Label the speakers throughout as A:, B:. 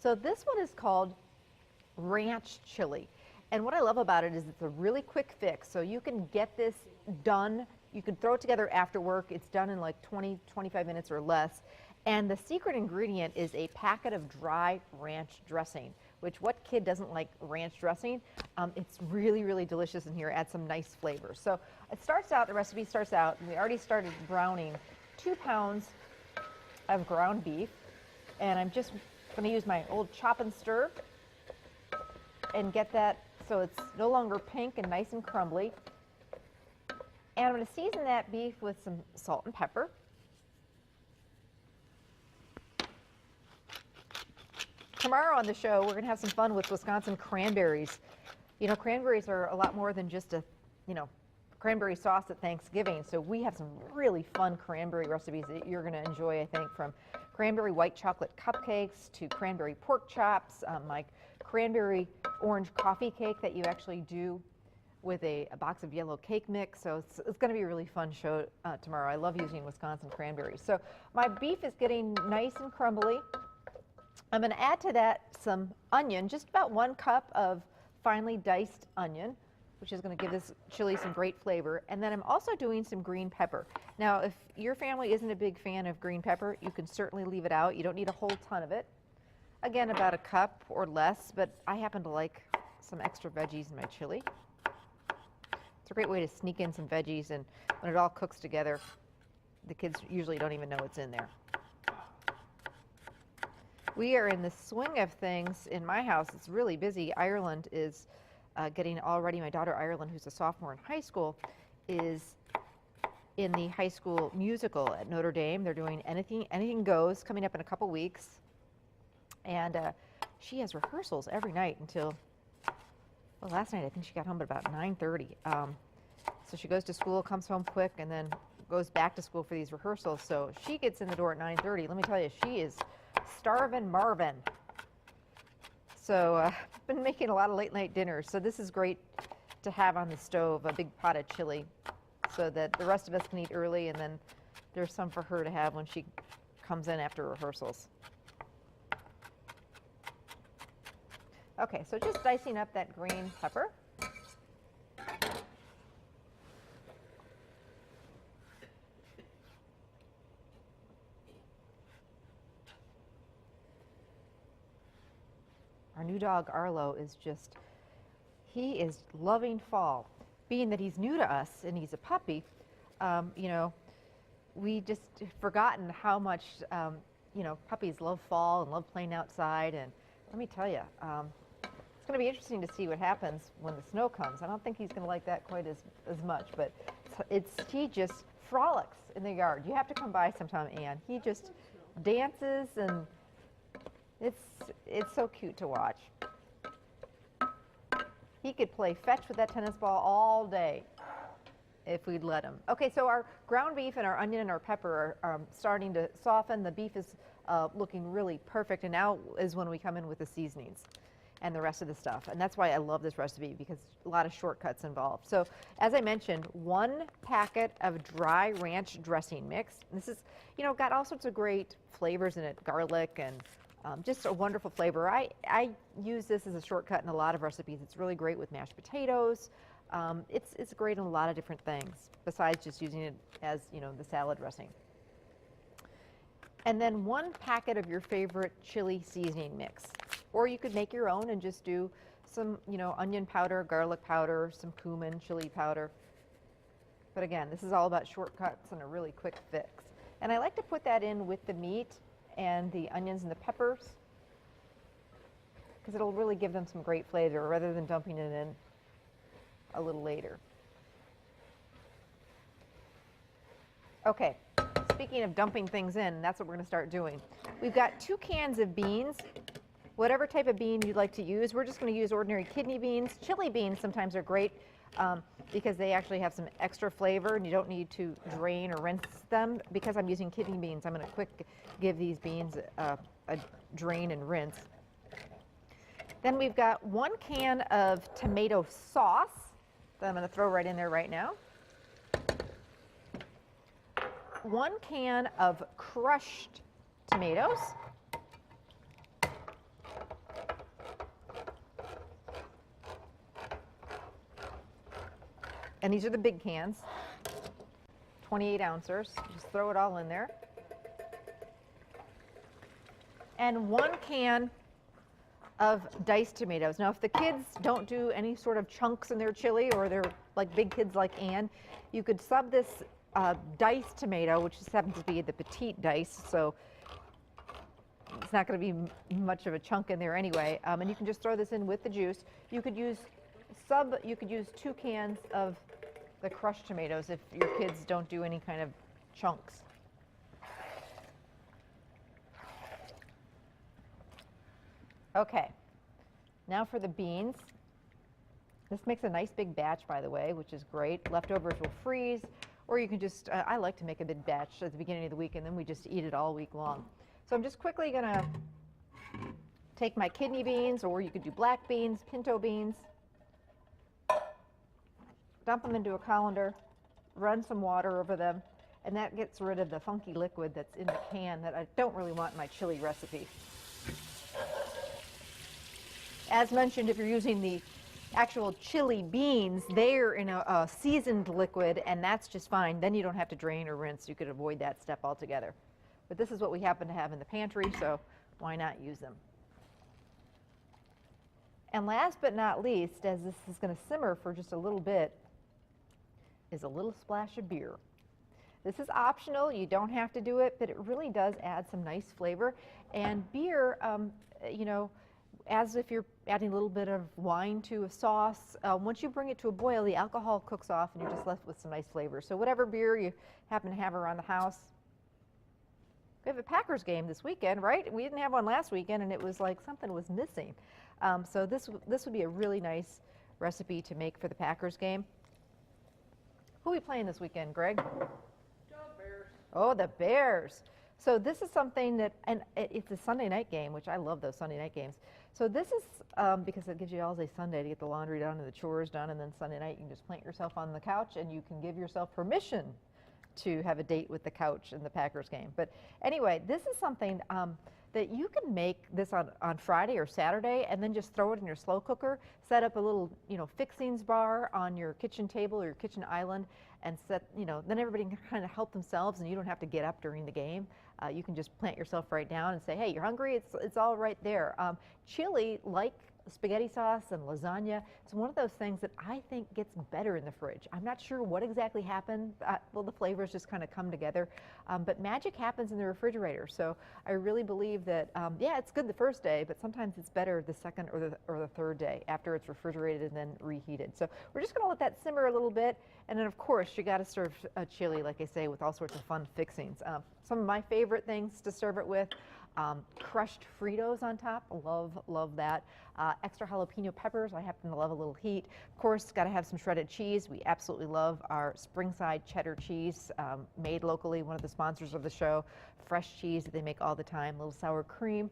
A: So this one is called ranch chili. And what I love about it is it's a really quick fix. So you can get this done. You can throw it together after work. It's done in like 20, 25 minutes or less. And the secret ingredient is a packet of dry ranch dressing, which what kid doesn't like ranch dressing? It's really, really delicious in here. Add some nice flavors. So it starts out, the recipe starts out, we already started browning 2 pounds of ground beef. And I'm just going to use my old chop and stir and get that so it's no longer pink and nice and crumbly. And I'm going to season that beef with some salt and pepper. Tomorrow on the show, we're going to have some fun with Wisconsin cranberries. You know, cranberries are a lot more than just a, cranberry sauce at Thanksgiving. So we have some really fun cranberry recipes that you're going to enjoy, I think, from cranberry white chocolate cupcakes to cranberry pork chops, like cranberry orange coffee cake that you actually do with a box of yellow cake mix. So it's going to be a really fun show tomorrow. I love using Wisconsin cranberries. So my beef is getting nice and crumbly. I'm going to add to that some onion, just about 1 cup of finely diced onion, which is going to give this chili some great flavor. And then I'm also doing some green pepper. Now, if your family isn't a big fan of green pepper, you can certainly leave it out. You don't need a whole ton of it. Again, about 1 cup or less, but I happen to like some extra veggies in my chili. It's a great way to sneak in some veggies, and when it all cooks together, the kids usually don't even know it's in there. We are in the swing of things in my house. It's really busy. Ireland is getting all ready. My daughter Ireland, who's a sophomore in high school, is in the high school musical at Notre Dame. They're doing Anything Goes, coming up in a couple weeks. And she has rehearsals every night until, well, last night I think she got home at about 9:30. So she goes to school, comes home quick, and then goes back to school for these rehearsals. So she gets in the door at 9:30. Let me tell you, she is starving Marvin. So I've been making a lot of late night dinners. So this is great to have on the stove, a big pot of chili, so that the rest of us can eat early, and then there's some for her to have when she comes in after rehearsals. Okay, so just dicing up that green pepper. Our new dog, Arlo, is just, he is loving fall. Being that he's new to us and he's a puppy, we just forgotten how much, puppies love fall and love playing outside. And let me tell you, it's going to be interesting to see what happens when the snow comes. I don't think he's going to like that quite as much, but he just frolics in the yard. You have to come by sometime, Ann. He just dances, and it's so cute to watch. He could play fetch with that tennis ball all day if we'd let him. Okay, so our ground beef and our onion and our pepper are starting to soften. The beef is looking really perfect, and now is when we come in with the seasonings and the rest of the stuff. And that's why I love this recipe, because a lot of shortcuts involved. So as I mentioned, 1 packet of dry ranch dressing mix. This is, got all sorts of great flavors in it, garlic and just a wonderful flavor. I use this as a shortcut in a lot of recipes. It's really great with mashed potatoes. It's great in a lot of different things, besides just using it as, the salad dressing. And then 1 packet of your favorite chili seasoning mix. Or you could make your own and just do some, onion powder, garlic powder, some cumin, chili powder. But again, this is all about shortcuts and a really quick fix. And I like to put that in with the meat and the onions and the peppers, because it'll really give them some great flavor rather than dumping it in a little later. Okay, speaking of dumping things in, that's what we're going to start doing. We've got 2 cans of beans. Whatever type of bean you'd like to use, we're just going to use ordinary kidney beans. Chili beans sometimes are great because they actually have some extra flavor, and you don't need to drain or rinse them. Because I'm using kidney beans, I'm going to quick give these beans a drain and rinse. Then we've got 1 can of tomato sauce that I'm going to throw right in there right now. 1 can of crushed tomatoes. And these are the big cans, 28 ounces. Just throw it all in there. And 1 can of diced tomatoes. Now, if the kids don't do any sort of chunks in their chili, or they're like big kids like Ann, you could sub this diced tomato, which just happens to be the petite dice, so it's not going to be much of a chunk in there anyway. And you can just throw this in with the juice. You could use 2 cans of the crushed tomatoes if your kids don't do any kind of chunks. Okay, now for the beans. This makes a nice big batch, by the way, which is great. Leftovers will freeze, or you can just, I like to make a big batch at the beginning of the week, and then we just eat it all week long. So I'm just quickly going to take my kidney beans, or you could do black beans, pinto beans, dump them into a colander, run some water over them, and that gets rid of the funky liquid that's in the can that I don't really want in my chili recipe. As mentioned, if you're using the actual chili beans, they're in a seasoned liquid, and that's just fine. Then you don't have to drain or rinse. You could avoid that step altogether. But this is what we happen to have in the pantry, so why not use them? And last but not least, as this is going to simmer for just a little bit, is a little splash of beer. This is optional. You don't have to do it, but it really does add some nice flavor. And beer, you know, as if you're adding a little bit of wine to a sauce, once you bring it to a boil, the alcohol cooks off and you're just left with some nice flavor. So whatever beer you happen to have around the house. We have a Packers game this weekend, right? We didn't have one last weekend, and it was like something was missing. So this would be a really nice recipe to make for the Packers game. Who are we playing this weekend, Greg?
B: The Bears.
A: Oh, the Bears. So this is something that, and it's a Sunday night game, which I love those Sunday night games. So this is because it gives you all day Sunday to get the laundry done and the chores done, and then Sunday night you can just plant yourself on the couch and you can give yourself permission to have a date with the couch in the Packers game. But anyway, this is something that you can make this on Friday or Saturday and then just throw it in your slow cooker, set up a little, you know, fixings bar on your kitchen table or your kitchen island, and set, you know, then everybody can kind of help themselves and you don't have to get up during the game. You can just plant yourself right down and say, hey, you're hungry? It's all right there. Chili, like spaghetti sauce and lasagna, it's one of those things that I think gets better in the fridge. I'm not sure what exactly happened. Well, the flavors just kind of come together, but magic happens in the refrigerator. So I really believe that, yeah, it's good the first day, but sometimes it's better the second or the third day after it's refrigerated and then reheated. So we're just going to let that simmer a little bit, and then of course you got to serve a chili, like I say, with all sorts of fun fixings. Some of my favorite things to serve it with. Crushed Fritos on top, love that. Extra jalapeno peppers, I happen to love a little heat. Of course, got to have some shredded cheese. We absolutely love our Springside cheddar cheese, made locally, one of the sponsors of the show. Fresh cheese that they make all the time, a little sour cream.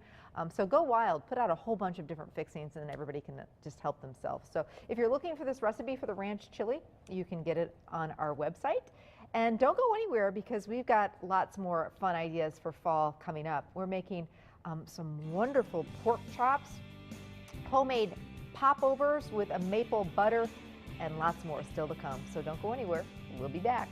A: So go wild, put out a whole bunch of different fixings, and then everybody can just help themselves. So if you're looking for this recipe for the ranch chili, you can get it on our website. And don't go anywhere, because we've got lots more fun ideas for fall coming up. We're making some wonderful pork chops, homemade popovers with a maple butter, and lots more still to come. So don't go anywhere. We'll be back.